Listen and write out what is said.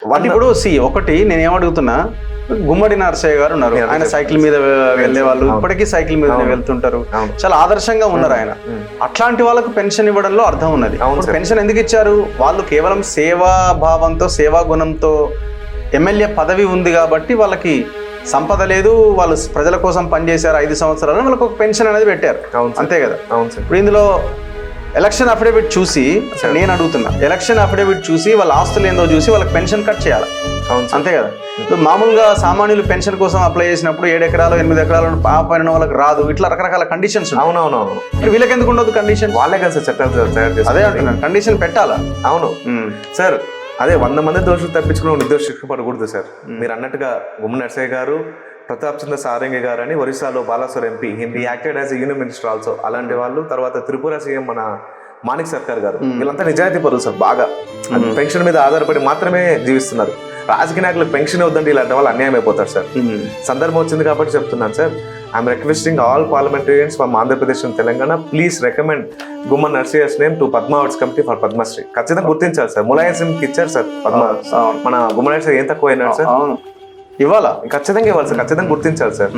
అంటే ఇప్పుడు ఒకటి నేను ఏమడుగుతున్నా, గుమ్మడి నరసయ్య గారు ఉన్నారు, ఆయన సైకిల్ మీద వెళ్లే వాళ్ళు, ఇప్పటికీ సైకిల్ మీద వెళ్తుంటారు, చాలా ఆదర్శంగా ఉన్నారు ఆయన. అట్లాంటి వాళ్ళకు పెన్షన్ ఇవ్వడంలో అర్థం ఉన్నది. పెన్షన్ ఎందుకు ఇచ్చారు? వాళ్ళు కేవలం సేవా భావంతో, సేవా గుణంతో, ఎమ్మెల్యే పదవి ఉంది కాబట్టి వాళ్ళకి సంపద లేదు, వాళ్ళు ప్రజల కోసం పనిచేశారు 5 సంవత్సరాలు, వాళ్ళకి ఒక పెన్షన్ అనేది పెట్టారు, అంతే కదా. ఇప్పుడు ఇందులో ఎలక్షన్ అఫిడవిట్ చూసి నేను అడుగుతున్నా, ఎలక్షన్ అఫిడవిట్ చూసి వాళ్ళ ఆస్తులు ఏందో చూసి వాళ్ళకి పెన్షన్ కట్ చేయాలి, అంతే కదా. ఇప్పుడు మామూలుగా సామాన్యులు పెన్షన్ కోసం అప్లై చేసినప్పుడు 7 ఎకరాలు 8 ఎకరాలు పైన వాళ్ళకి రాదు, ఇట్లా రకరకాల కండిషన్స్. అవునవునవును. వీళ్ళకి ఎందుకు ఉండదు కండిషన్? వాళ్ళే కదా సార్ చట్టాలు తయారు చేస్తారు. అదే అంటున్నాను, కండిషన్ పెట్టాలా? అవును సార్. అదే 100 మంది దోషులు తప్పించుకుని నిర్దోష శిక్ష పడకూడదు సార్. మీరు అన్నట్టుగా గుమ్మడి నరసయ్య గారు, ప్రతాప్ చంద్ర సారంగి గారు అని ఒరిస్సాలో Balasore MP, Hindi acted as union minister also, అలాంటి వాళ్ళు. తర్వాత త్రిపుర సీఎం మన మాణిక్ సర్కార్ గారు, వీళ్ళంతా నిజాయితీ పరులు సార్. బాగా పెన్షన్ మీద ఆధారపడి మాత్రమే జీవిస్తున్నారు. రాజకీయ నాయకులకు పెన్షన్ వద్దంటే ఇలాంటి వాళ్ళు అన్యాయం అయిపోతారు సార్. సందర్భం వచ్చింది కాబట్టి చెప్తున్నాను sir. I'm requesting all parliamentarians from Andhra Pradesh and Telangana, please recommend Gummadi Narasayya's name to Padma awards committee for Padma Shri. ఖచ్చితంగా గుర్తించాలి సార్. ములాయం సింగ్కి ఇచ్చారు సార్ పద్మ, మన గుమ్మడి నరసయ్య ఏం తక్కువ అయినాడు సార్? ఇవ్వాలా? ఖచ్చితంగా ఇవ్వాలి సార్, ఖచ్చితంగా గుర్తించాలి సార్.